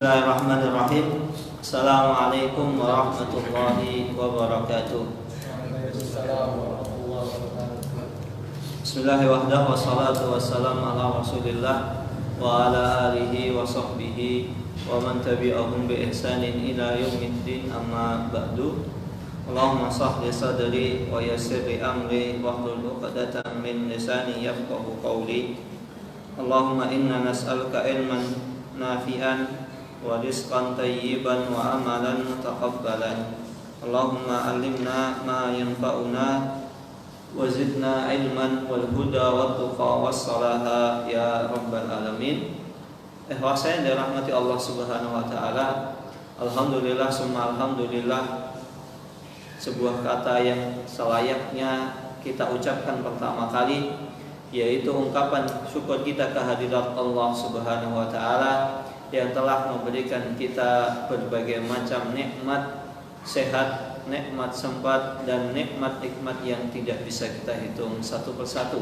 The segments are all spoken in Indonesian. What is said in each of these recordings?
Bismillahirrahmanirrahim. Assalamualaikum warahmatullahi wabarakatuh. Bismillahirrahmanirrahim. Wassalatu wassalamu ala Rasulillah wa ala alihi wa sahbihi wa man tabi'ahum bi ihsanin ila yaumiddin, amma ba'du. Allahumma shrah li sadri wa yassir li amri wahlul 'uqdatam min lisani yafqahu qawli. Allahumma inna nas'aluka ilman nafi'an wa rizqan tayyiban wa amalan mutaqabbalan. Allahumma allimna ma yanfa'una wa zidna ilman wal huda wat tuqa was salaha ya rabbal alamin. Ikhwah saya yang dirahmati Allah Subhanahu wa taala, alhamdulillah summa alhamdulillah, sebuah kata yang selayaknya kita ucapkan pertama kali, yaitu ungkapan syukur kita kehadirat Allah Subhanahu wa taala yang telah memberikan kita berbagai macam nikmat, sehat, nikmat sempat, dan nikmat-nikmat yang tidak bisa kita hitung satu persatu.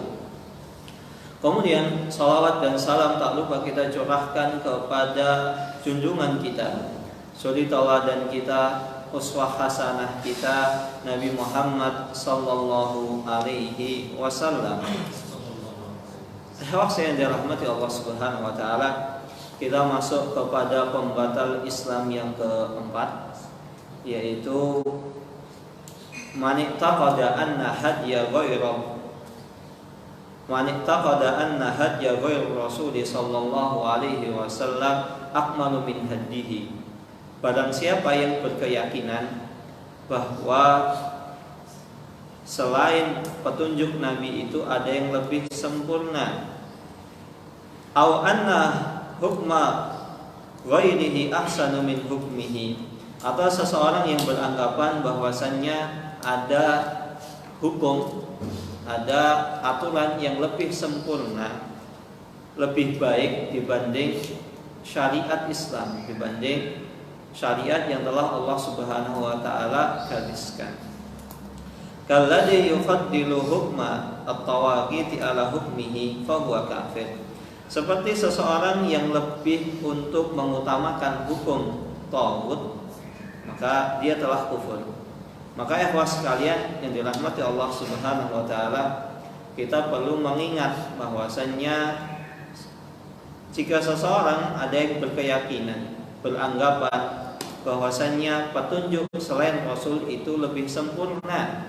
Kemudian salawat dan salam tak lupa kita curahkan kepada junjungan kita, suri tauladan kita, uswah hasanah kita, Nabi Muhammad sallallahu alaihi wasallam. Saya yang dirahmati Allah Subhanahu wa taala, kita masuk kepada pembatal Islam yang keempat, yaitu man iqtada anna hadya ghairu Rasul sallallahu alaihi wasallam akmalu min hadihi. Barang siapa yang berkeyakinan bahwa selain petunjuk Nabi itu ada yang lebih sempurna, au anna hukma ghairihi ahsanu min hukmihi, atau seseorang yang beranggapan bahwasannya ada hukum, ada aturan yang lebih sempurna, lebih baik dibanding syariat Islam, dibanding syariat yang telah Allah Subhanahu wa taala gariskan. Kalladzi yufaddilu hukma at-tawaghiti ala hukmihi fa huwa kafir. Seperti seseorang yang lebih untuk mengutamakan hukum taghut, maka dia telah kufur. Maka ikhwah sekalian yang dirahmati Allah Subhanahu wa taala, kita perlu mengingat bahwasannya jika seseorang ada yang berkeyakinan, beranggapan bahwasannya petunjuk selain Rasul itu lebih sempurna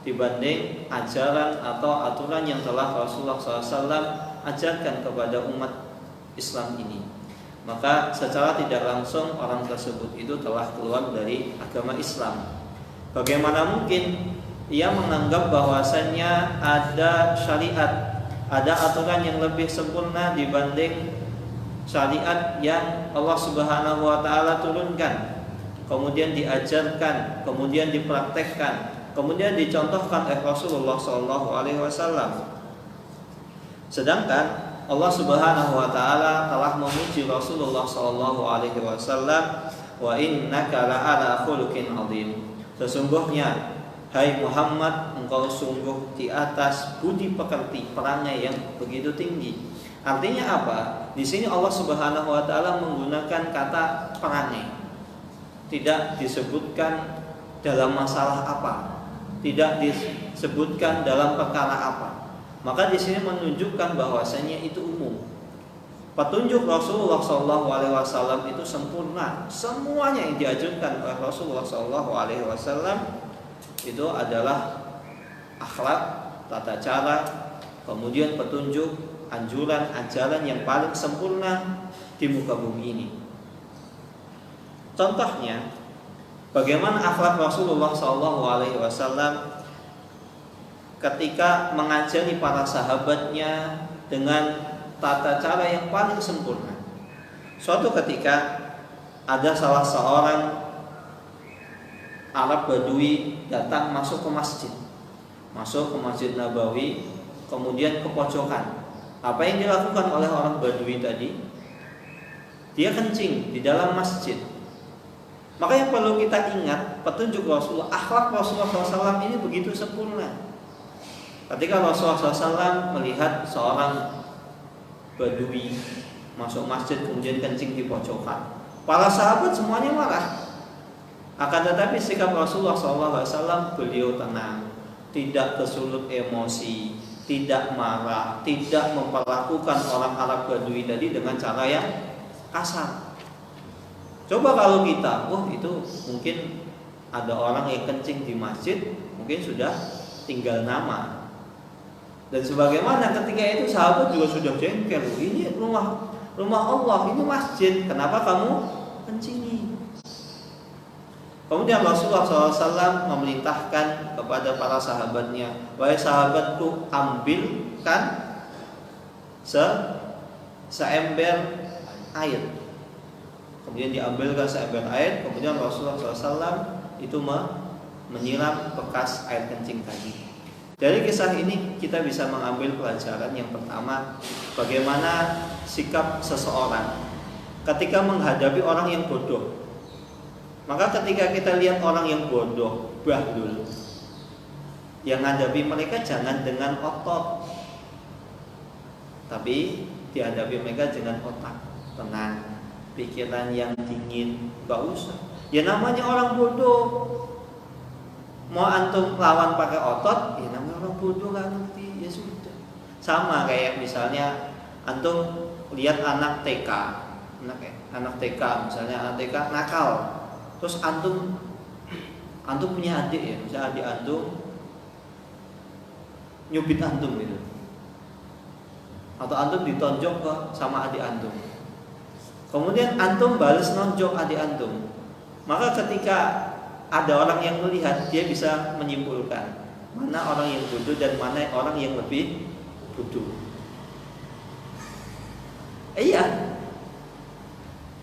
dibanding ajaran atau aturan yang telah Rasulullah SAW ajarkan kepada umat Islam ini, maka secara tidak langsung orang tersebut itu telah keluar dari agama Islam. Bagaimana mungkin ia menganggap bahwasannya ada syariat, ada aturan yang lebih sempurna dibanding syariat yang Allah Subhanahu wa taala turunkan, kemudian diajarkan, kemudian dipraktekkan, kemudian dicontohkan oleh Rasulullah SAW. Sedangkan Allah Subhanahu wa taala telah memuji Rasulullah sallallahu alaihi wasallam, wa innaka la'ala khuluqin 'adzim. Sesungguhnya hai Muhammad, engkau sungguh di atas budi pekerti, perangai yang begitu tinggi. Artinya apa? Di sini Allah Subhanahu wa taala menggunakan kata perangai. Tidak disebutkan dalam masalah apa, tidak disebutkan dalam perkara apa. Maka di sini menunjukkan bahwasanya itu umum. Petunjuk Rasulullah SAW itu sempurna. Semuanya yang diajarkan oleh Rasulullah SAW itu adalah akhlak, tata cara, kemudian petunjuk, anjuran, ajaran yang paling sempurna di muka bumi ini. Contohnya, bagaimana akhlak Rasulullah SAW ketika mengajari para sahabatnya dengan tata cara yang paling sempurna. Suatu ketika ada salah seorang Arab Badui datang masuk ke Masjid Nabawi, kemudian ke pojokan. Apa yang dilakukan oleh orang Badui tadi? Dia kencing di dalam masjid. Maka yang perlu kita ingat, petunjuk Rasulullah, akhlak Rasulullah SAW ini begitu sempurna. Ketika Rasulullah SAW melihat seorang Badui masuk masjid kemudian kencing di pojokan, Para sahabat semuanya marah. Akan tetapi sikap Rasulullah SAW, beliau tenang, tidak tersulut emosi, tidak marah, tidak memperlakukan orang Arab Badui tadi dengan cara yang kasar. Coba kalau kita, itu mungkin ada orang yang kencing di masjid, mungkin sudah tinggal nama. Dan sebagaimana ketika itu sahabat juga sudah jengkel, ini rumah Allah, ini masjid, kenapa kamu kencingi? Kemudian Rasulullah SAW memerintahkan kepada para sahabatnya, wahai sahabatku, ambilkan seember air. Kemudian diambilkan seember air. Kemudian Rasulullah SAW itu menyiram bekas air kencing tadi. Dari kisah ini kita bisa mengambil pelajaran yang pertama, bagaimana sikap seseorang ketika menghadapi orang yang bodoh. Maka ketika kita lihat orang yang bodoh, bahlul, yang menghadapi mereka jangan dengan otot, tapi dihadapi mereka dengan otak, tenang, pikiran yang dingin, gak usah. Ya namanya orang bodoh, mau antum lawan pakai otot, ya namanya orang bodoh gak ngerti, ya sudah. Sama kayak misalnya antum lihat anak TK, misalnya anak TK nakal. Terus antum punya adik ya, misalnya adik antum nyubit antum gitu, atau antum ditonjok sama adik antum, kemudian antum balas nonjok adik antum. Maka ketika ada orang yang melihat, dia bisa menyimpulkan mana orang yang bodoh dan mana orang yang lebih bodoh. Iya.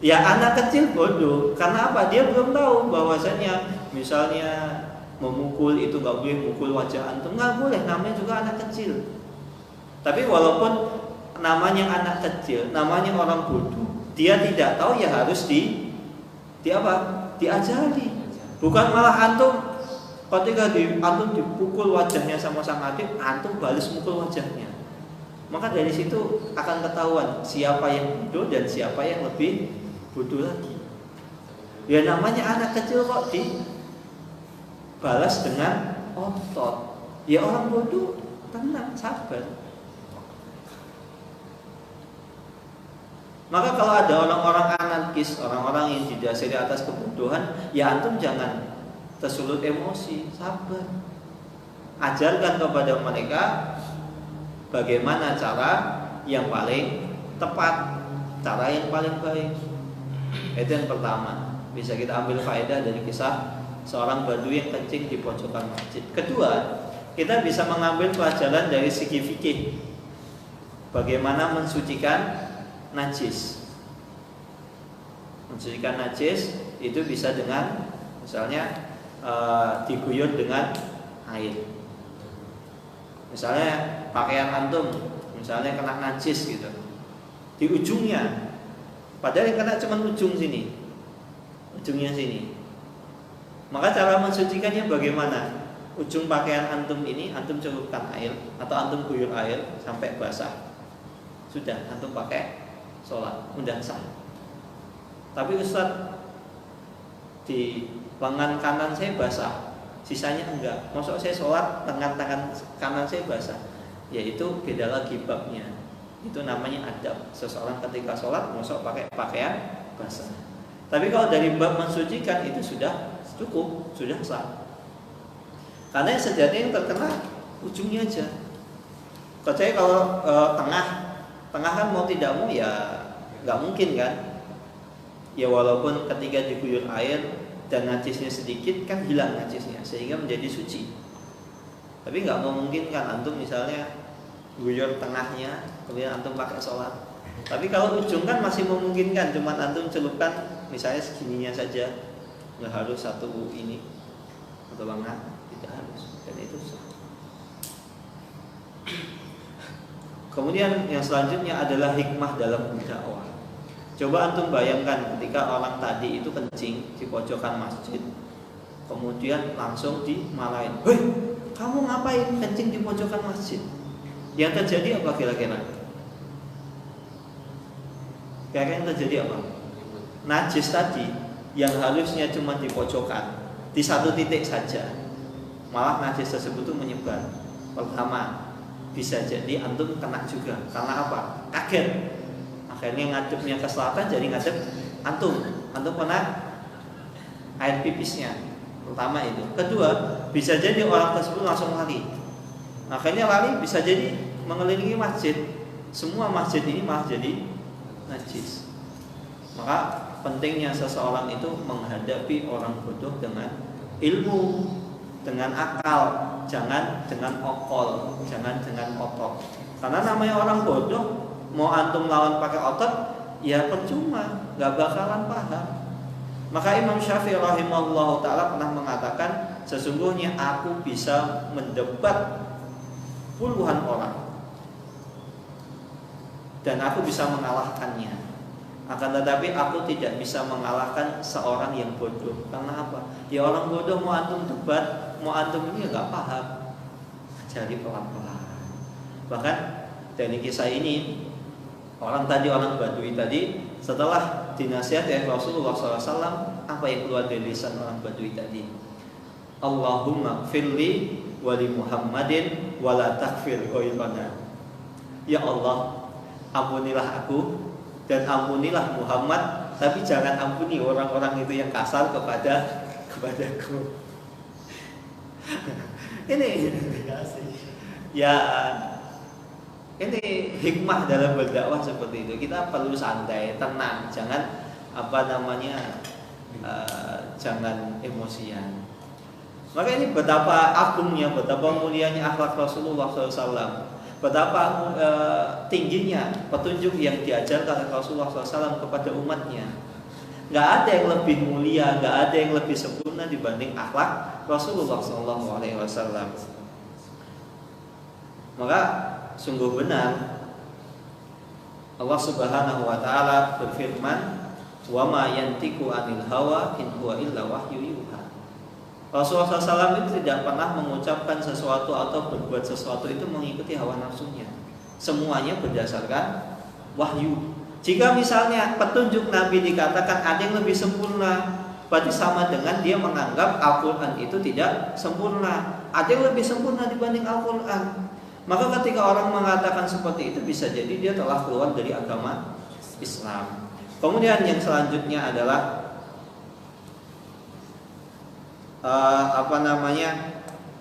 Ya anak kecil bodoh, karena apa? Dia belum tahu bahwasanya misalnya memukul itu nggak boleh, mukul wajah antum nggak boleh, namanya juga anak kecil. Tapi walaupun namanya anak kecil, namanya orang bodoh, dia tidak tahu, ya harus diajari. Bukan malah antum ketika antum dipukul wajahnya sama sang adik, antum balas mukul wajahnya. Maka dari situ akan ketahuan siapa yang bodoh dan siapa yang lebih bodoh lagi. Ya namanya anak kecil kok dibalas dengan otot. Ya orang bodoh tenang, sabar. Maka kalau ada orang-orang anarkis, orang-orang yang didasari atas kebodohan, ya antum jangan tersulut emosi, sabar. Ajarkan kepada mereka bagaimana cara yang paling tepat, cara yang paling baik. Itu yang pertama, bisa kita ambil faedah dari kisah seorang badui yang kencing di pojokan masjid. Kedua, kita bisa mengambil pelajaran dari segi fikih, bagaimana mensucikan najis. Mensucikan najis itu bisa dengan misalnya diguyur dengan air. Misalnya pakaian antum misalnya kena najis gitu di ujungnya, padahal yang kena cuma ujung sini, ujungnya sini. Maka cara mensucikannya bagaimana? Ujung pakaian antum ini antum celupkan air atau antum guyur air sampai basah, sudah antum pakai sholat, udah sah. Tapi Ustaz, di lengan kanan saya basah, sisanya enggak. Maksud saya sholat tangan kanan saya basah, yaitu beda lagi babnya. Itu namanya adab. Seseorang ketika sholat masuk pakai pakaian basah. Tapi kalau dari bab mensucikan itu sudah cukup, sudah sah. Karena sejatinya yang terkena ujungnya aja. Kecuali kalau tengah kan mau tidak mau ya nggak mungkin kan. Ya walaupun ketika diguyur air dan najisnya sedikit kan hilang najisnya sehingga menjadi suci. Tapi nggak memungkinkan antum misalnya guyur tengahnya kemudian antum pakai sholat. Tapi kalau ujung kan masih memungkinkan, cuman antum celupkan misalnya segininya saja, nggak harus satu ini atau lengan, tidak harus, dan itu sah. Kemudian yang selanjutnya adalah hikmah dalam berdakwah. Coba antum bayangkan ketika orang tadi itu kencing di pojokan masjid, kemudian langsung dimarahin, "Hei, kamu ngapain kencing di pojokan masjid?" Yang terjadi apa kira-kira? Kira-kira yang terjadi apa? najis tadi yang harusnya cuma di pojokan, di satu titik saja, malah najis tersebut itu menyebar. Pertama, bisa jadi antum kena juga. Karena apa? Kaget. Akhirnya ngadepnya ke selatan, jadi ngadep antum kena air pipisnya. Pertama itu. Kedua, bisa jadi orang tersebut langsung lari. Akhirnya lari bisa jadi mengelilingi masjid. Semua masjid ini malah jadi najis. Maka pentingnya seseorang itu menghadapi orang bodoh dengan ilmu, dengan akal, jangan dengan okol, jangan dengan otot. Karena namanya orang bodoh, mau antum lawan pakai otot, ya percuma, gak bakalan paham. Maka Imam Syafi'i rahimahullah ta'ala pernah mengatakan, sesungguhnya aku bisa mendebat puluhan orang dan aku bisa mengalahkannya. Akan tetapi aku tidak bisa mengalahkan seorang yang bodoh. Karena apa? Ya orang bodoh mau antum debat, mau antum ini gak paham. Jadi pelan-pelan. Bahkan dari kisah ini, orang Badui tadi, setelah dinasihati Rasulullah SAW, apa yang keluar dari lisan orang Badui tadi? Allahumma gfirli wali Muhammadin wala takfir ghairana. Ya Allah, ampunilah aku dan ampunilah Muhammad, tapi jangan ampuni orang-orang itu yang kasar kepadaku. Ini ya, ini hikmah dalam berdakwah seperti itu. Kita perlu santai, tenang, jangan jangan emosian. Maka ini betapa agungnya, betapa mulianya akhlak Rasulullah SAW, betapa tingginya petunjuk yang diajarkan Rasulullah SAW kepada umatnya. Gak ada yang lebih mulia, gak ada yang lebih sempurna dibanding akhlak Rasulullah SAW. Maka sungguh benar Allah Subhanahu wa taala berfirman, "Wa ma yantiqu 'anil hawa in huwa illa wahyu yuha." Rasulullah SAW itu tidak pernah mengucapkan sesuatu atau berbuat sesuatu itu mengikuti hawa nafsunya. Semuanya berdasarkan wahyu. Jika misalnya petunjuk Nabi dikatakan ada yang lebih sempurna, berarti sama dengan dia menganggap Al-Quran itu tidak sempurna. Ada yang lebih sempurna dibanding Al-Quran. Maka ketika orang mengatakan seperti itu, bisa jadi dia telah keluar dari agama Islam. Kemudian yang selanjutnya adalah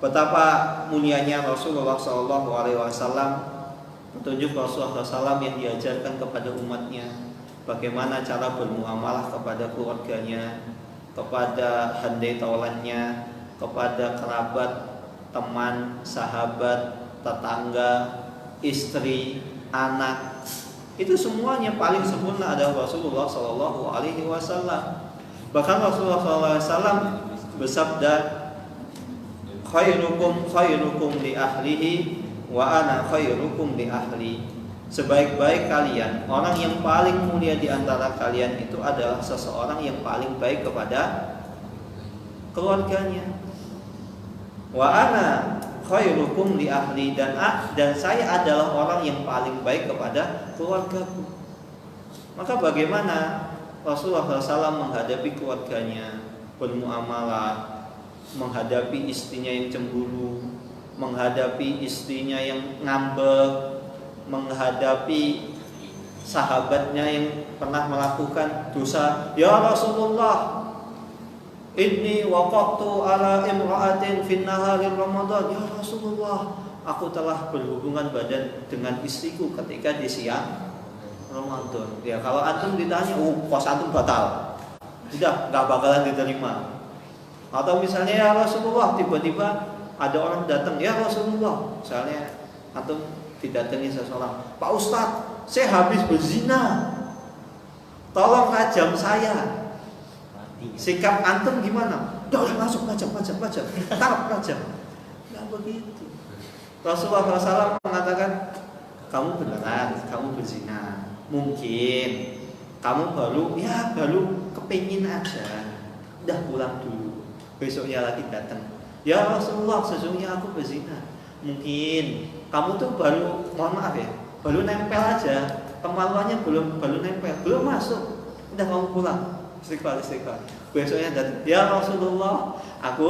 betapa mulianya Rasulullah SAW, petunjuk Rasulullah SAW yang diajarkan kepada umatnya, bagaimana cara bermuamalah kepada keluarganya, kepada handai taulannya, kepada kerabat, teman, sahabat, tetangga, istri, anak. Itu semuanya paling sempurna adalah Rasulullah SAW. Bahkan Rasulullah SAW bersabda, khairukum li ahlihi wa ana khairukum li ahli. Sebaik-baik kalian, orang yang paling mulia di antara kalian itu adalah seseorang yang paling baik kepada keluarganya. Wa ana khairukum li ahli, dan saya adalah orang yang paling baik kepada keluargaku. Maka bagaimana Rasulullah SAW menghadapi keluarganya, bermuamalah, menghadapi istrinya yang cemburu, menghadapi istrinya yang ngambek, menghadapi sahabatnya yang pernah melakukan dosa. Ya Rasulullah, inni waqaftu ala imra'atin fin nahari Ramadan. Ya Rasulullah, aku telah berhubungan badan dengan istriku ketika di siang Ramadan. Ya kalau antum ditanya, puasa antum batal, udah nggak bakalan diterima. Atau misalnya ya Rasulullah, tiba-tiba ada orang datang, ya Rasulullah, misalnya antum didatangi seseorang, Pak Ustadz, saya habis berzina, tolong rajam saya. Sikap antum gimana? Udah langsung rajam, tangkap rajam. Nggak begitu. Rasulullah SAW mengatakan, kamu beneran, kamu berzina. Mungkin kamu baru kepingin aja, udah pulang dulu, besoknya lagi datang. Ya Rasulullah, sesungguhnya aku berzina. Mungkin kamu tuh baru nempel aja, kemaluannya baru nempel, belum masuk. udah kamu pulang, istighfar. Besoknya datang, ya Rasulullah, aku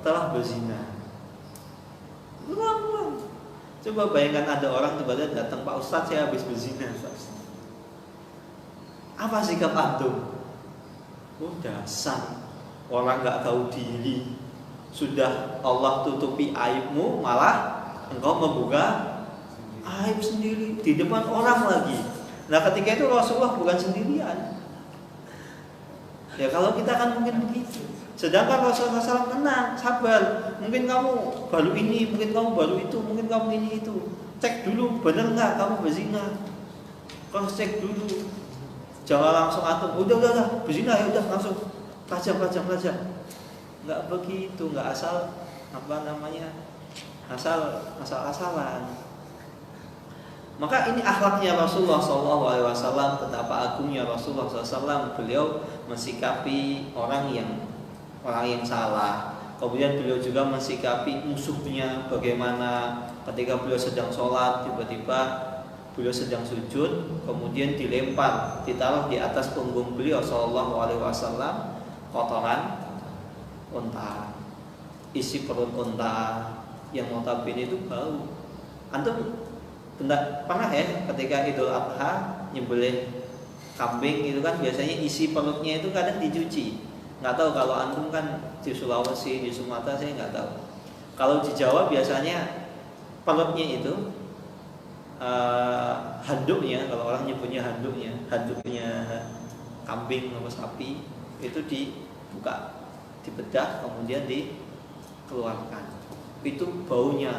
telah berzina. Pulang. Coba bayangkan ada orang tiba-tiba datang, Pak Ustadz saya habis berzina. Apa sikap antum? Oh dasar orang nggak tahu diri, sudah Allah tutupi aibmu, malah engkau membuka aib sendiri di depan orang lagi. Nah ketika itu Rasulullah bukan sendirian. Ya kalau kita kan mungkin begitu. Sedangkan Rasulullah SAW tenang, sabar. Mungkin kamu baru ini, mungkin kamu baru itu, mungkin kamu ini itu. Cek dulu, benar nggak kamu berzina? Cross cek dulu. Jangan langsung atom. Udah, berzina ya udah langsung tajam. Nggak begitu, nggak asal asal-asalan. Maka ini akhlaknya Rasulullah SAW. Betapa agungnya Rasulullah SAW. Beliau mensikapi orang yang salah. Kemudian beliau juga mensikapi musuhnya. Bagaimana ketika beliau sedang sholat, tiba-tiba beliau sedang sujud, kemudian dilempar, ditaruh di atas punggung beliau SAW kotoran unta, isi perut unta yang notabene itu bau. Antum pernah ya ketika Idul Adha nyembelih kambing itu kan biasanya isi perutnya itu kadang dicuci. Nggak tahu kalau antum kan di Sulawesi, di Sumatera saya nggak tahu. Kalau di Jawa biasanya perutnya itu handuknya, kalau orang nyebutnya handuknya kambing atau sapi itu dibuka, dibedah, kemudian dikeluarkan. Itu baunya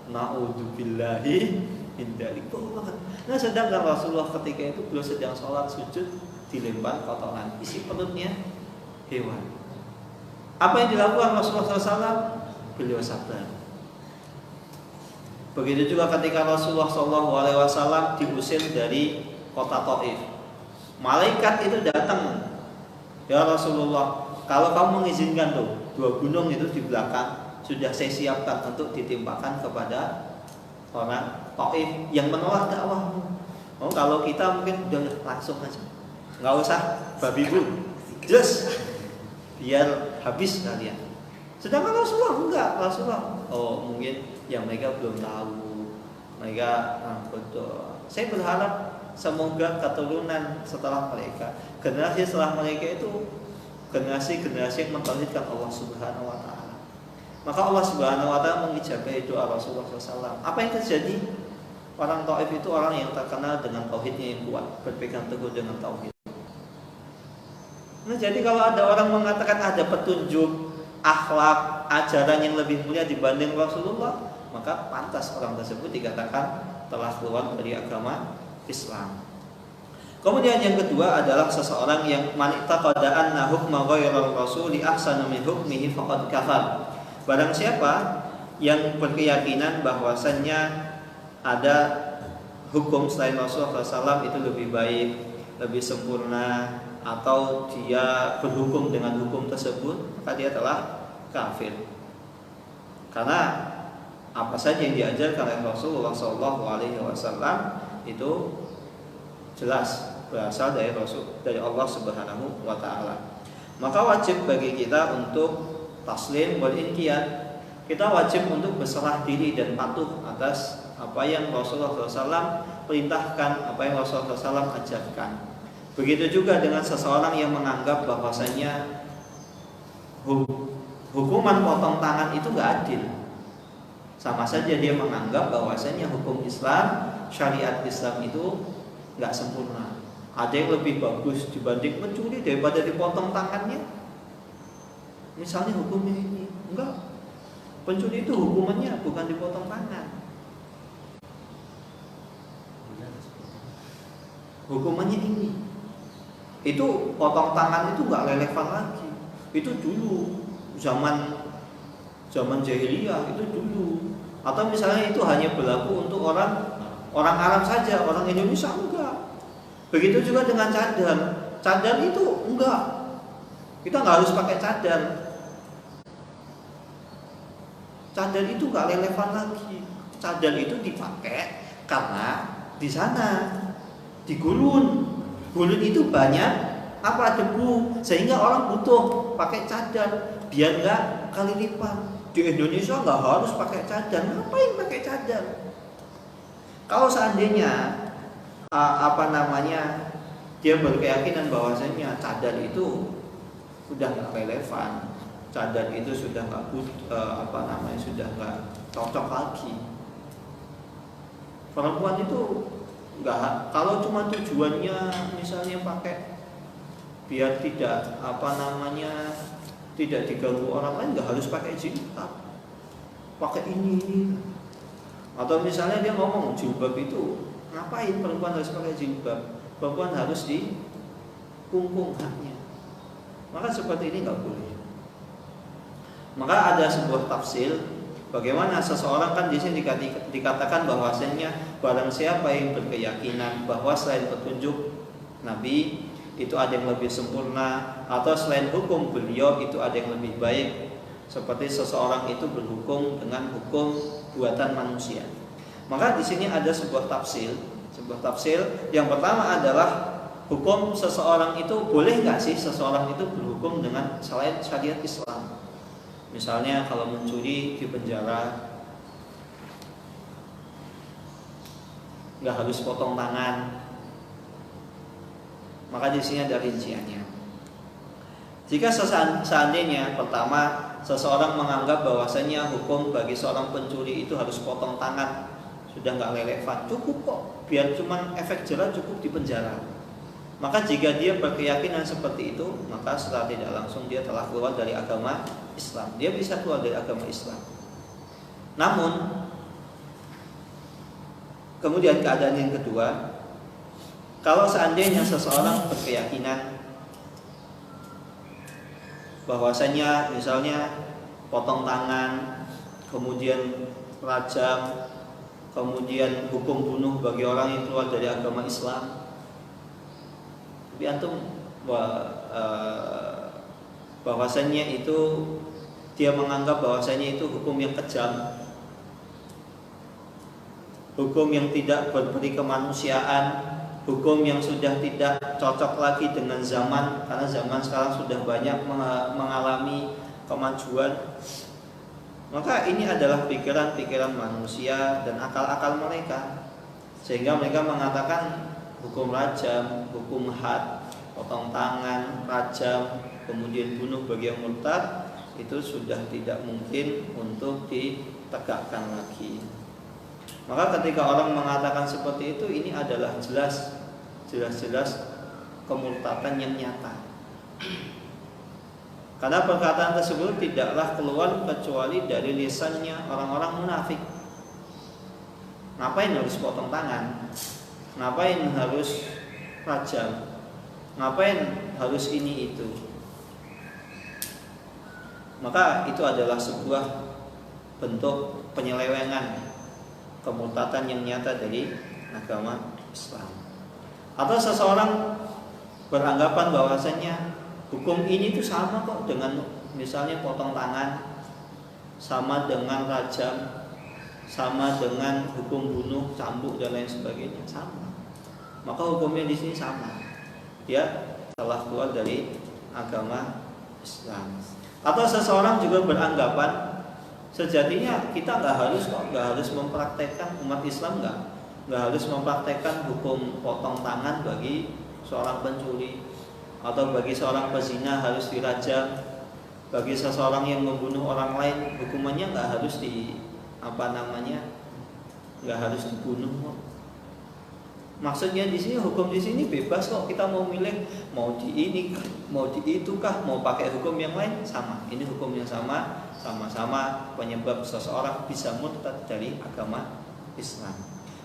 naudzubillahi min dzalik, bau banget. Nah sedangkan Rasulullah ketika itu beliau sedang sholat sujud dilempar kotoran isi perutnya hewan. Apa yang dilakukan Rasulullah SAW? Beliau sabar. Begitu juga ketika Rasulullah SAW diusir dari kota Taif. Malaikat itu datang, ya Rasulullah, kalau kamu mengizinkan tuh 2 gunung itu di belakang sudah saya siapkan untuk ditimpakan kepada orang Taif yang menolak dakwahmu. Oh kalau kita mungkin udah langsung aja, nggak usah babi bu, just biar habis kalian. Sedangkan Rasulullah enggak, Rasulullah mungkin yang mereka belum tahu, mereka betul. Saya berharap semoga keturunan setelah mereka, generasi setelah mereka itu generasi yang mentauhidkan Allah Subhanahu Wa Taala. Maka Allah Subhanahu Wa Taala mengijabahi doa Rasulullah SAW. Apa yang terjadi? Orang Taif itu orang yang terkenal dengan tauhidnya yang kuat, berpegang teguh dengan tauhid. Nah jadi kalau ada orang mengatakan ada petunjuk akhlak, ajaran yang lebih mulia dibanding Rasulullah, maka pantas orang tersebut dikatakan telah keluar dari agama Islam. Kemudian yang kedua adalah seseorang yang mani'taqada anna hukma ghairir rasuli ahsanu min hukmihi faqad kafar. Barang siapa yang berkeyakinan bahwasannya ada hukum selain Rasulullah SAW itu lebih baik, lebih sempurna, atau dia berhukum dengan hukum tersebut, maka dia telah kafir. Karena apa saja yang diajarkan oleh Rasulullah SAW itu jelas berasal dari Allah Subhanahu Wa Taala. Maka wajib bagi kita untuk taslim wal inqiyad. Kita wajib untuk berserah diri dan patuh atas apa yang Rasulullah SAW perintahkan, apa yang Rasulullah SAW ajarkan. Begitu juga dengan seseorang yang menganggap bahwasanya hukuman potong tangan itu gak adil. Sama saja dia menganggap bahwasanya hukum Islam, syariat Islam itu gak sempurna. Ada yang lebih bagus dibanding mencuri daripada dipotong tangannya. Misalnya hukumnya ini, enggak. Pencuri itu hukumannya bukan dipotong tangan. Hukumannya ini. Itu potong tangan itu nggak relevan lagi. Itu dulu zaman jahiliyah itu dulu. Atau misalnya itu hanya berlaku untuk orang Arab saja, orang Indonesia enggak. Begitu juga dengan cadar. Cadar itu enggak. Kita nggak harus pakai cadar. Cadar itu nggak relevan lagi. Cadar itu dipakai karena di sana digulun. Gulun itu banyak apa, debu, sehingga orang butuh pakai cadar biar nggak kali lipat. Di Indonesia nggak harus pakai cadar, ngapain pakai cadar? Kalau seandainya dia berkeyakinan bahwasanya cadar itu sudah nggak relevan, cadar itu sudah nggak sudah nggak cocok lagi. Perempuan itu nggak, kalau cuma tujuannya misalnya pakai biar tidak tidak diganggu orang lain, nggak harus pakai jilbab, pakai ini. Atau misalnya dia ngomong jilbab itu ngapain perempuan harus pakai jilbab, perempuan harus dikungkung haknya, maka seperti ini nggak boleh. Maka ada sebuah tafsir bagaimana seseorang, kan di sini dikatakan bahwasanya barang siapa yang berkeyakinan bahwa selain petunjuk Nabi itu ada yang lebih sempurna, atau selain hukum beliau itu ada yang lebih baik, seperti seseorang itu berhukum dengan hukum buatan manusia. Maka di sini ada sebuah tafsir. Yang pertama adalah hukum seseorang itu, boleh nggak sih seseorang itu berhukum dengan selain syariat Islam? Misalnya kalau mencuri di penjara, nggak harus potong tangan. Maka di sini ada rinciannya. Jika seandainya pertama seseorang menganggap bahwasanya hukum bagi seorang pencuri itu harus potong tangan, sudah nggak relevan, cukup kok, biar cuman efek jerah cukup di penjara. Maka jika dia berkeyakinan seperti itu, maka secara tidak langsung dia telah keluar dari agama Islam. Dia bisa keluar dari agama Islam. Namun kemudian keadaan yang kedua, kalau seandainya seseorang berkeyakinan bahwasanya misalnya potong tangan, kemudian rajam, kemudian hukum bunuh bagi orang yang keluar dari agama Islam, tapi antum bahwasanya itu dia menganggap bahwasanya itu hukum yang kejam, hukum yang tidak berberi kemanusiaan, hukum yang sudah tidak cocok lagi dengan zaman, karena zaman sekarang sudah banyak mengalami kemajuan. Maka ini adalah pikiran-pikiran manusia dan akal-akal mereka, sehingga mereka mengatakan hukum rajam, hukum had, potong tangan, rajam, kemudian bunuh bagi yang murtad, itu sudah tidak mungkin untuk ditegakkan lagi. Maka ketika orang mengatakan seperti itu, ini adalah jelas kemurtadan yang nyata. Karena perkataan tersebut tidaklah keluar kecuali dari lisannya orang-orang munafik. Ngapain harus potong tangan? Ngapain harus rajam? Ngapain harus ini itu? Maka itu adalah sebuah bentuk penyelewengan, kemurtadan yang nyata dari agama Islam. Atau seseorang beranggapan bahwasanya hukum ini itu sama kok dengan misalnya potong tangan, sama dengan rajam, sama dengan hukum bunuh, cambuk dan lain sebagainya, sama. Maka hukumnya di sini sama. Dia telah keluar dari agama Islam. Atau seseorang juga beranggapan sejatinya kita nggak harus mempraktekkan, umat Islam nggak harus mempraktekkan hukum potong tangan bagi seorang pencuri, atau bagi seorang pezina harus dirajam, bagi seseorang yang membunuh orang lain hukumannya nggak harus nggak harus dibunuh. Maksudnya di sini hukum di sini bebas kok, kita mau milih mau di ini kah, mau di itu kah, mau pakai hukum yang lain sama. Ini hukum yang sama-sama penyebab seseorang bisa murtad dari agama Islam.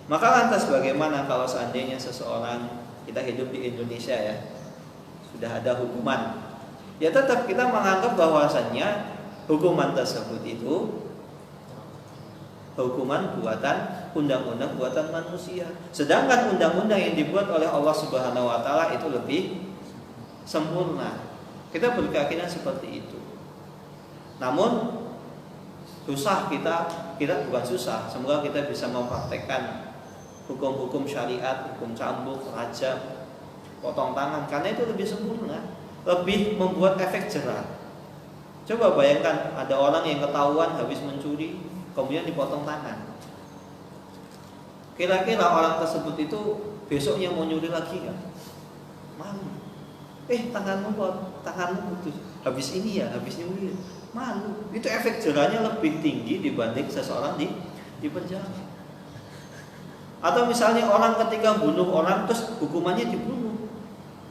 Maka lantas bagaimana kalau seandainya seseorang, kita hidup di Indonesia ya, sudah ada hukuman, ya tetap kita menganggap bahwasannya hukuman tersebut itu hukuman buatan undang-undang buatan manusia. Sedangkan undang-undang yang dibuat oleh Allah Subhanahu wa taala itu lebih sempurna. Kita berkeyakinan seperti itu. Namun susah kita bukan susah, semoga kita bisa mempraktekkan hukum-hukum syariat, hukum cambuk, rajam, potong tangan, karena itu lebih sempurna, lebih membuat efek jerah. Coba bayangkan ada orang yang ketahuan habis mencuri kemudian dipotong tangan. Kira-kira orang tersebut itu besoknya mau nyuri lagi nggak? Malu. Tanganmu putus. Habis ini ya, habis nyuri. Malu. Itu efek jerahnya lebih tinggi dibanding seseorang di penjara. Atau misalnya orang ketika bunuh orang terus hukumannya dibunuh.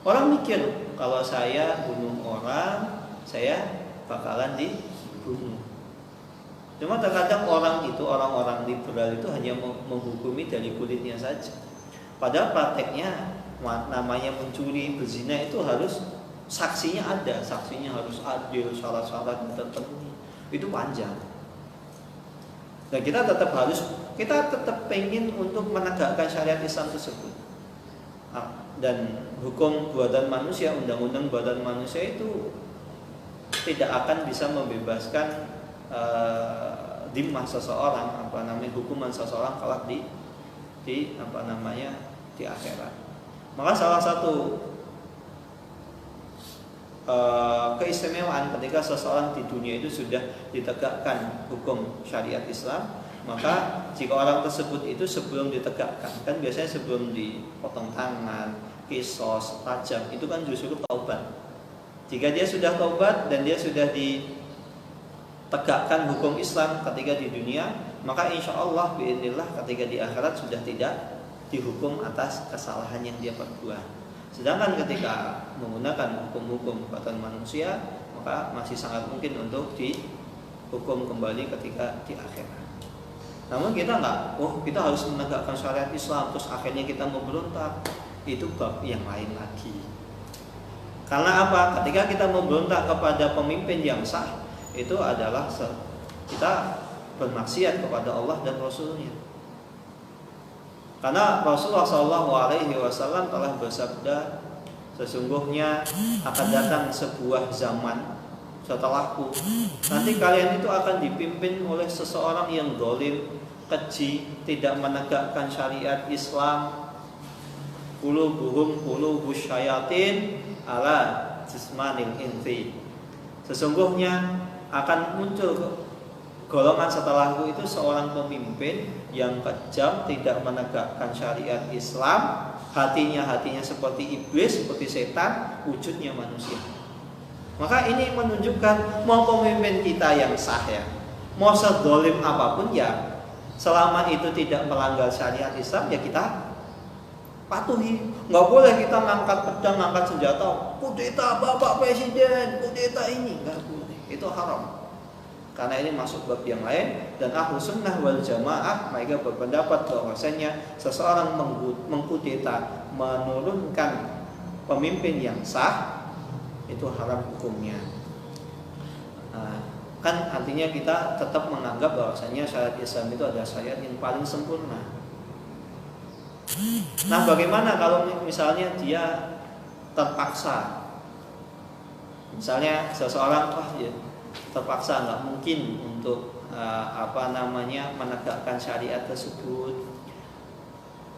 Orang mikir, kalau saya bunuh orang, saya bakalan dibunuh. Cuma terkadang orang-orang liberal itu hanya menghukumi dari kulitnya saja. Padahal prakteknya namanya mencuri, berzina itu harus saksinya ada, saksinya harus adil, syarat-syaratnya terpenuhi. Itu panjang. Dan kita tetap pengen untuk menegakkan syariat Islam tersebut. Dan hukum buatan manusia, undang-undang buatan manusia itu tidak akan bisa membebaskan dimah seseorang, hukuman seseorang kelak di akhirat. Maka salah satu keistimewaan ketika seseorang di dunia itu sudah ditegakkan hukum syariat Islam, maka jika orang tersebut itu sebelum ditegakkan, kan biasanya sebelum dipotong tangan, kisos, tajam, itu kan justru taubat. Jika dia sudah taubat dan dia sudah ditegakkan hukum Islam ketika di dunia, maka insya Allah biidznillah ketika di akhirat sudah tidak dihukum atas kesalahan yang dia perbuat. Sedangkan ketika menggunakan hukum-hukum buatan manusia, maka masih sangat mungkin untuk dihukum kembali ketika di akhirat. Namun kita kita harus menegakkan syariat Islam terus akhirnya kita memberontak. Itu bab yang lain lagi. Karena apa? Ketika kita memberontak kepada pemimpin yang sah, itu adalah kita bermaksiat kepada Allah dan Rasulnya. Karena Rasulullah SAW telah bersabda, sesungguhnya akan datang sebuah zaman setelahku, nanti kalian itu akan dipimpin oleh seseorang yang zalim, keji, tidak menegakkan syariat Islam. Qulubuhum qulubus syayatin ala jismanil insi. Sesungguhnya akan muncul golongan setelahku itu seorang pemimpin yang kejam, tidak menegakkan syariat Islam, hatinya seperti iblis, seperti setan, wujudnya manusia. Maka ini menunjukkan mau pemimpin kita yang sah ya, mau sedolim apapun ya, selama itu tidak melanggar syariat Islam ya kita patuhi. Nggak boleh kita ngangkat pedang, ngangkat senjata, kudeta bapak presiden, kudeta ini, nggak boleh. Itu haram. Karena ini masuk bab yang lain, dan Ahlus Sunnah wal Jamaah mereka berpendapat bahwasanya seseorang mengkudeta, menurunkan pemimpin yang sah, itu haram hukumnya. Kan artinya kita tetap menganggap bahwasanya syariat Islam itu adalah syariat yang paling sempurna. Nah, bagaimana kalau misalnya dia terpaksa, misalnya seseorang terpaksa nggak mungkin untuk menegakkan syariat tersebut,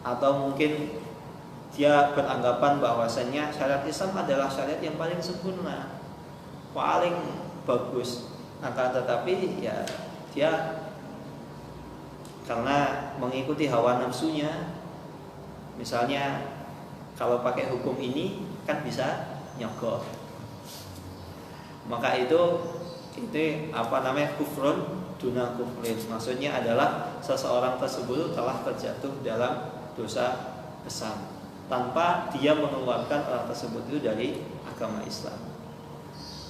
atau mungkin dia beranggapan bahwasanya syariat Islam adalah syariat yang paling sempurna, paling bagus, akan tetapi ya dia karena mengikuti hawa nafsunya, misalnya kalau pakai hukum ini kan bisa nyogok, maka itu kufrun duna kufrin. Maksudnya adalah seseorang tersebut telah terjatuh dalam dosa besar tanpa dia mengeluarkan orang tersebut itu dari agama Islam.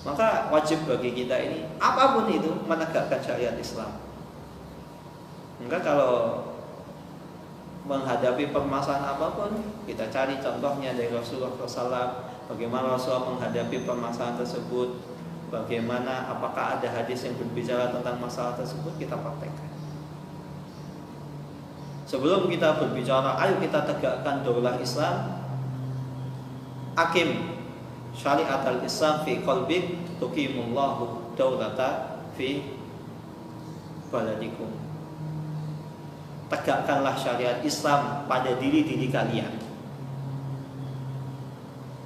Maka wajib bagi kita ini apapun itu menegakkan syariat Islam. Maka kalau menghadapi permasalahan apapun, kita cari contohnya dari Rasulullah SAW. Bagaimana Rasulullah menghadapi permasalahan tersebut, bagaimana, apakah ada hadis yang berbicara tentang masalah tersebut, kita praktekkan. Sebelum kita berbicara, ayo kita tegakkan daulah Islam, akim syariat al-Islam fi qalbik, tuqimullahu daulata fi baladikum. tegakkanlah syariat Islam pada diri-diri kalian.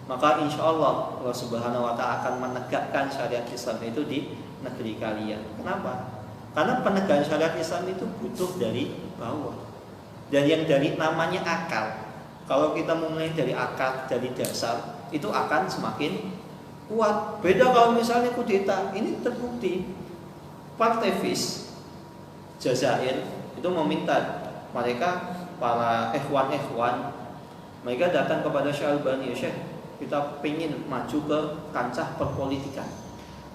Maka insya Allah Allah Subhanahu wa Ta'ala akan menegakkan syariat Islam itu di negeri kalian. Kenapa? Karena penegakan syariat Islam itu butuh dari bawah. Dan yang dari namanya akal. Kalau kita mulai dari akal, dari dasar, itu akan semakin kuat. Beda kalau misalnya kudeta. Ini terbukti Partai FIS Jazair itu meminta mereka, para ikhwan-ikhwan, mereka datang kepada Syekh Albani, Syekh, kita ingin maju ke kancah perpolitikan.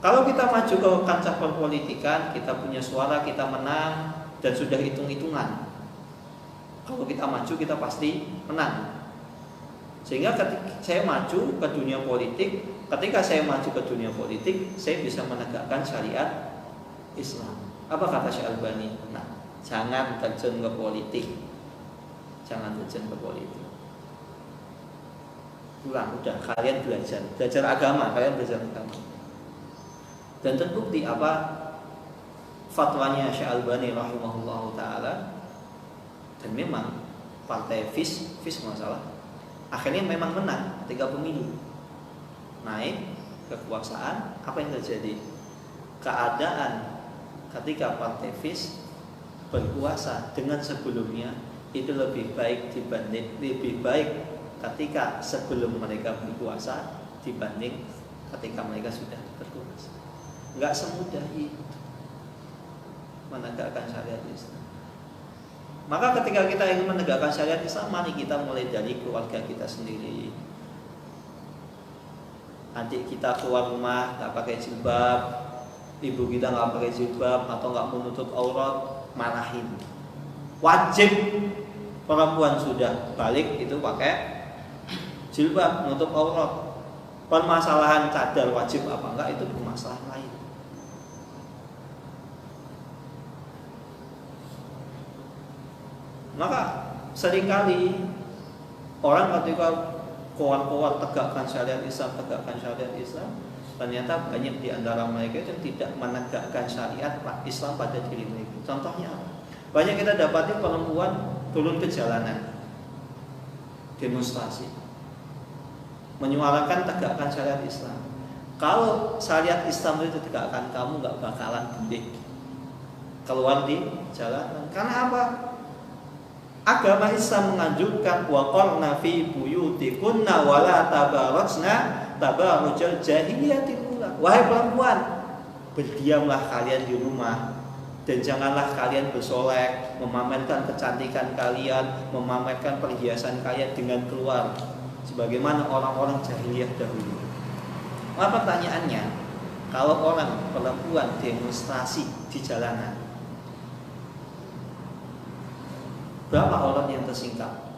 Kalau kita maju ke kancah perpolitikan, kita punya suara, kita menang, dan sudah hitung-hitungan. Kalau kita maju, kita pasti menang. Sehingga ketika saya maju ke dunia politik, ketika saya maju ke dunia politik, saya bisa menegakkan syariat Islam. Apa kata Syekh Albani? Nah, jangan terjun ke politik. Jangan terjun ke politik. Pulang, udah kalian belajar agama, kalian belajar agama. Dan terbukti apa fatwanya Syekh Albani rahimahullahu taala. Dan memang Partai FIS masalah akhirnya memang menang ketika pemilu, naik kekuasaan. Apa yang terjadi? Keadaan ketika Partai FIS berkuasa dengan sebelumnya itu lebih baik ketika sebelum mereka berkuasa dibanding ketika mereka sudah berkuasa. Enggak semudah itu menegakkan syariat Islam. Maka ketika kita ingin menegakkan syariat Islam, mari kita mulai dari keluarga kita sendiri. Adik kita keluar rumah nggak pakai jilbab, ibu kita nggak pakai jilbab atau nggak menutup aurat, marahin. Wajib perempuan sudah balik itu pakai jilbab, menutup aurat. Permasalahan cadar wajib apa enggak itu permasalahan lain. Maka seringkali orang ketika keluar tegakkan syariat Islam, ternyata banyak di antara mereka yang tidak menegakkan syariat Islam pada diri mereka. Contohnya apa? Banyak kita dapati perempuan turun ke jalanan, demonstrasi, menyuarakan tegakkan syariat Islam. Kalau syariat Islam itu tegakkan, kamu nggak bakalan boleh keluar di jalanan. Karena apa? Agama Islam menganjurkan waqarna fi buyutikunna wala tabarrajna tabarrujal jahiliyatil ula. Wahai perempuan, berdiamlah kalian di rumah dan janganlah kalian bersolek, memamerkan kecantikan kalian, memamerkan perhiasan kalian dengan keluar sebagaimana orang-orang jahiliyah dahulu. Apa pertanyaannya? Kalau orang perempuan demonstrasi di jalanan, berapa orang yang tersingkap?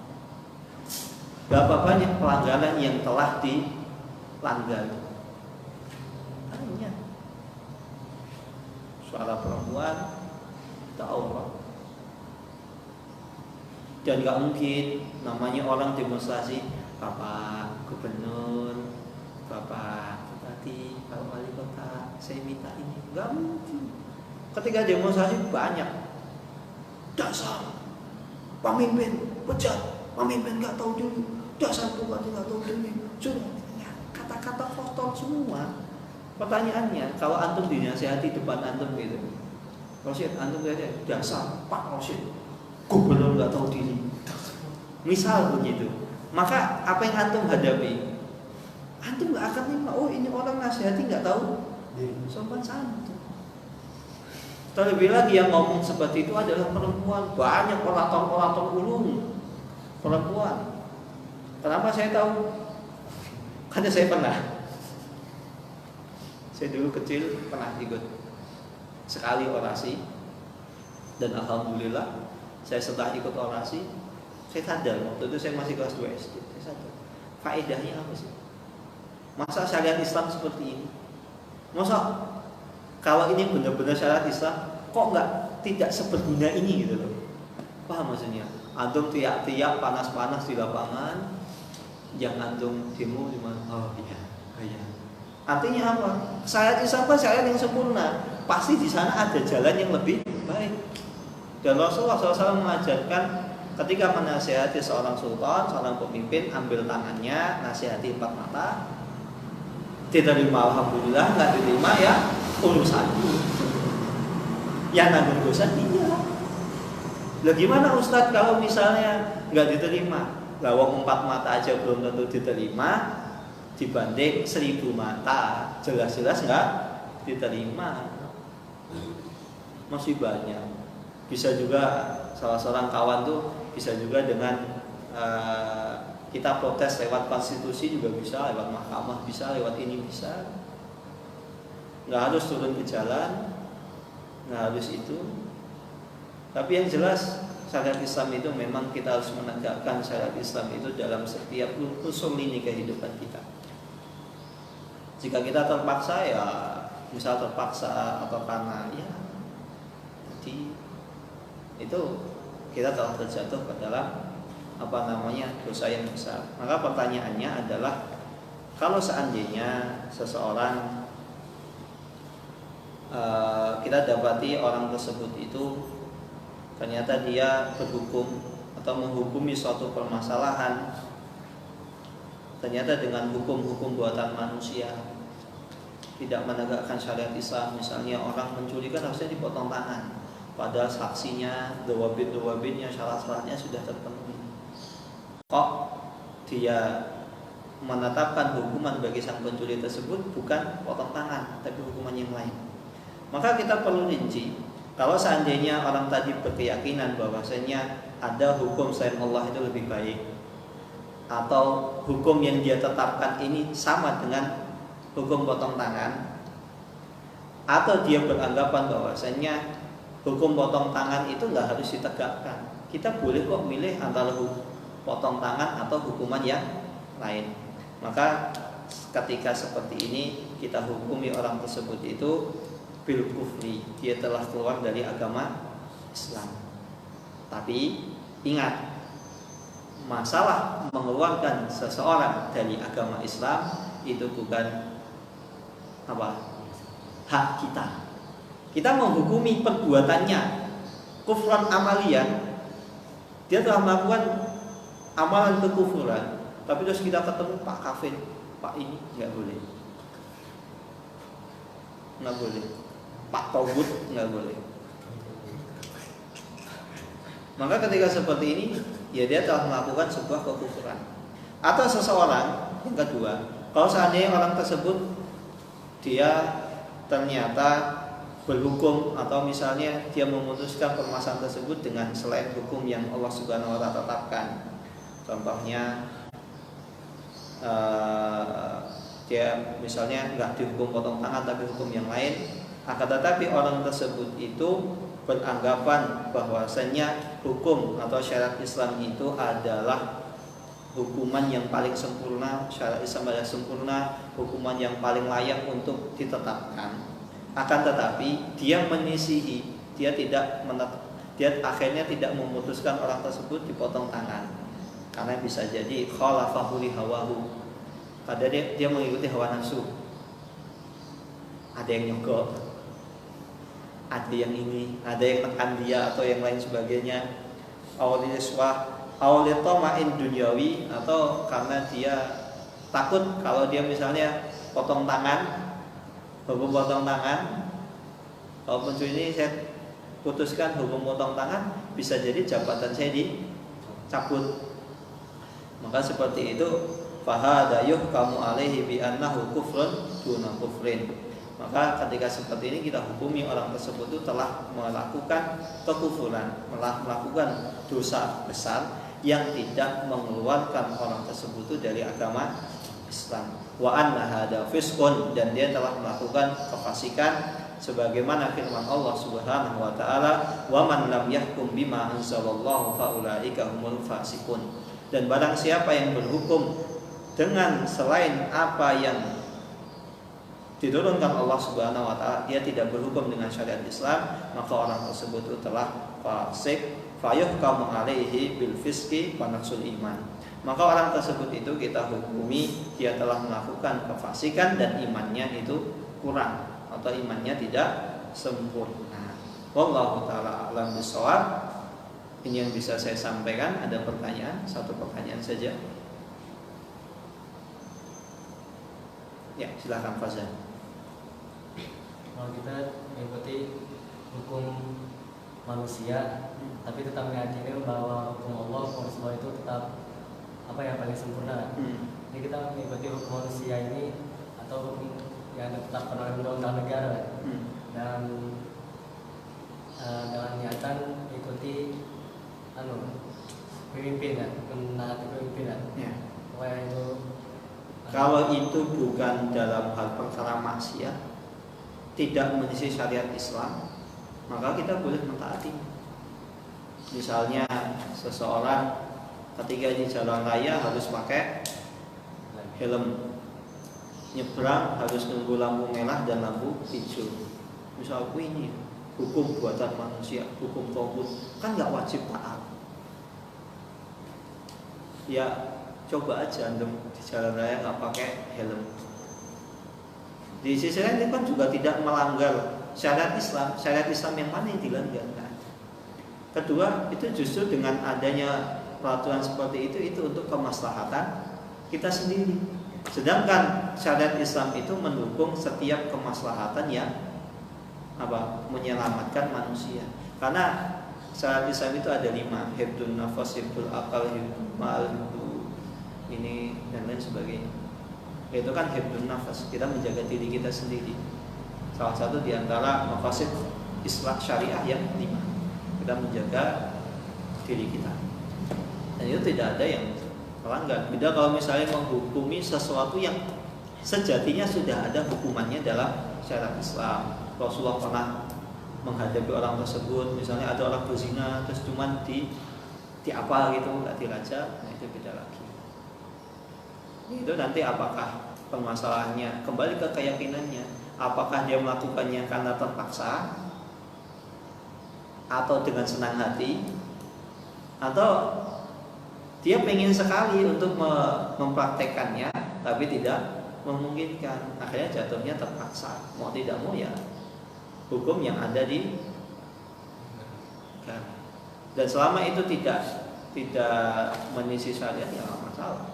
Berapa banyak pelanggaran yang telah dilanggar? Hanya suara perempuan tak aurat. Dan gak mungkin namanya orang demonstrasi, Bapak Gubernur, Bapak Bupati, Bapak Wali Kota, saya minta ini. Gak mungkin. Ketika demonstrasi banyak, dasar pemimpin bejat, pemimpin nggak tahu diri, dasar bupati nggak tahu diri, sudah kata-kata kotor semua. Pertanyaannya, kalau antum dinasihati depan antum gitu, Rosyid, antum lihat dasar Pak Rosyid, gubernur nggak tahu diri, misal begitu, maka apa yang antum hadapi? Antum nggak akan terima. Oh, ini orang nasihati nggak tahu sopan santun. Terlebih lagi yang ngomong seperti itu adalah perempuan. Banyak orator-orator ulung perempuan. Kenapa saya tahu? Karena saya pernah. Saya dulu kecil pernah ikut sekali orasi. Dan alhamdulillah saya setelah ikut orasi, saya sadar waktu itu saya masih kelas 2 SD. Saya sadar faedahnya apa sih? Masa syariat Islam seperti ini? Masa kalau ini benar-benar syariat Islam, kok tidak seberguna ini gitu loh. Paham maksudnya? Antum tiap-tiap panas-panas di lapangan, yang antum demo di mana? Oh iya. Artinya apa? Syariat Islam kan syariat yang sempurna. Pasti di sana ada jalan yang lebih baik. Dan Rasulullah SAW mengajarkan ketika menasihati seorang sultan, seorang pemimpin, ambil tangannya, nasihati empat mata. Diterima alhamdulillah, nggak diterima ya urusan. Yang nanggung dosa dia. Lah gimana Ustadz kalau misalnya nggak diterima? Lawang empat mata aja belum tentu diterima, dibanding 1000 mata jelas-jelas nggak diterima. Masih banyak. Bisa juga salah seorang kawan tuh bisa juga dengan kita protes lewat konstitusi juga bisa, lewat mahkamah bisa, lewat ini bisa. Nggak harus turun ke jalan, nggak harus itu. Tapi yang jelas syariat Islam itu memang kita harus menegakkan syariat Islam itu dalam setiap unsur lini kehidupan kita. Jika kita terpaksa ya, misal terpaksa atau karena ya, jadi itu kita telah terjatuh ke dalam dosa yang besar. Maka pertanyaannya adalah kalau seandainya seseorang kita dapati orang tersebut itu ternyata dia berhukum atau menghukumi suatu permasalahan ternyata dengan hukum-hukum buatan manusia, tidak menegakkan syariat Islam. Misalnya orang mencuri kan harusnya dipotong tangan, padahal saksinya, dawabit-dawabitnya, syarat-syaratnya sudah terpenuhi. Kok dia menetapkan hukuman bagi sang pencuri tersebut bukan potong tangan, tapi hukuman yang lain? Maka kita perlu rinci. Kalau seandainya orang tadi berkeyakinan bahwasanya ada hukum selain Allah itu lebih baik, atau hukum yang dia tetapkan ini sama dengan hukum potong tangan, atau dia beranggapan bahwasanya hukum potong tangan itu nggak harus ditegakkan, kita boleh kok milih antara potong tangan atau hukuman yang lain. Maka ketika seperti ini kita hukumi orang tersebut itu bil kufri, dia telah keluar dari agama Islam. Tapi ingat, masalah mengeluarkan seseorang dari agama Islam itu bukan hak kita. Kita menghukumi perbuatannya, kufran amalian. Dia telah melakukan amalan kekufuran, tapi terus kita ketemu Pak kafir, Pak ini nggak boleh, nggak boleh, Pak Togut nggak boleh. Maka ketika seperti ini, ya dia telah melakukan sebuah kekufuran. Atau seseorang yang kedua, kalau seandainya orang tersebut dia ternyata berhukum atau misalnya dia memutuskan permasalahan tersebut dengan selain hukum yang Allah Subhanahu wa taala tetapkan. Contohnya dia misalnya nggak dihukum potong tangan tapi hukum yang lain, akan tetapi orang tersebut itu beranggapan bahwasanya hukum atau syariat Islam itu adalah hukuman yang paling sempurna, syariat Islam adalah sempurna, hukuman yang paling layak untuk ditetapkan. Akan tetapi dia menyisihi, dia akhirnya tidak memutuskan orang tersebut dipotong tangan, karena bisa jadi khalafahu li hawahu, pada dia mengikuti hawa nafsu. Ada yang nyogok, ada yang ini, ada yang tekan dia atau yang lain sebagainya. Awlitoma'in duniawi, atau karena dia takut kalau dia misalnya potong tangan, hukum potong tangan, kalau pencuri ini saya putuskan hukum potong tangan, bisa jadi jabatan saya dicabut. Maka seperti itu, fahada yuhkamu alaihi bi annahu kufrun duna kufrin. Maka ketika seperti ini kita hukumi orang tersebut itu telah melakukan kekufuran, telah melakukan dosa besar yang tidak mengeluarkan orang tersebut itu dari agama Islam. Wa anna hada fiskun, dan dia telah melakukan kefasikan sebagaimana firman Allah Subhanahu wa taala, wa man lam yahkum bima anzalallahu faulaika humul fasikun. Dan barang siapa yang berhukum dengan selain apa yang diturunkan Allah Subhanahu wa taala, dia tidak berhukum dengan syariat Islam, maka orang tersebut itu telah fasik, fayuhkamu alaihi bil fiski wa naqsul iman. Maka orang tersebut itu kita hukumi dia telah melakukan kefasikan dan imannya itu kurang atau imannya tidak sempurna. Wallahu taala a'lam bishawab. Ini yang bisa saya sampaikan. Ada pertanyaan? Satu pertanyaan saja. Ya, silakan Fazan. Kalau kita mengikuti hukum manusia, tapi tetap meyakini bahwa hukum Allah, hukum Rasulullah itu tetap paling sempurna. Jadi kita mengikuti hukum manusia ini atau hukum yang ditetapkan oleh undang-undang negara, dan dengan niatan ikuti pemimpinan, menaati pemimpinan. Supaya itu kalau itu bukan dalam hal perkara maksiat, tidak menyelisih syariat Islam, maka kita boleh mentaati. Misalnya seseorang ketika di jalan raya harus pakai helm, nyebrang harus nunggu lampu merah dan lampu hijau. Misal ini hukum buatan manusia, hukum Tauhid, kan nggak wajib taat. Ya coba aja antum di jalan raya nggak pakai helm. Di sisi lain itu kan juga tidak melanggar syariat Islam. Syariat Islam yang mana yang dilanggar? Kedua, itu justru dengan adanya peraturan seperti itu untuk kemaslahatan kita sendiri. Sedangkan syariat Islam itu mendukung setiap kemaslahatan yang menyelamatkan manusia. Karena syariat Islam itu ada 5, hifdzun nafas, hifdzul akal, hifdzul mal, ini dan lain sebagainya. Itu kan hifdzun nafas, kita menjaga diri kita sendiri. Salah satu di antara mafasid Islam syariah yang 5, kita menjaga diri kita. Dan itu tidak ada yang melanggar. Beda kalau misalnya menghukumi sesuatu yang sejatinya sudah ada hukumannya dalam syariat Islam. Rasulullah pernah menghadapi orang tersebut, misalnya ada orang berzina terus cuman di apa gitu, nggak dirajam, nah itu beda lagi. Itu nanti apakah permasalahannya kembali ke keyakinannya, apakah dia melakukannya karena terpaksa atau dengan senang hati, atau dia pengen sekali untuk mempraktekannya tapi tidak memungkinkan, akhirnya jatuhnya terpaksa, mau tidak mau ya hukum yang ada di negara. Dan selama itu tidak menyelisih syariat ya nggak masalah.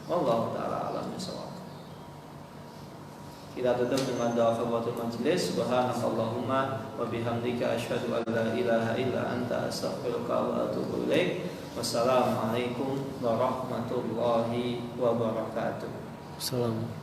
Wallahu taala a'lam bishawab. Kita tutup dengan doa kafaratul majelis. Subhanakallahumma wa bihamdika asyhadu an la ilaha illa anta astaghfiruka wa atubu ilaik. Wassalamualaikum warahmatullahi wabarakatuh. Salam.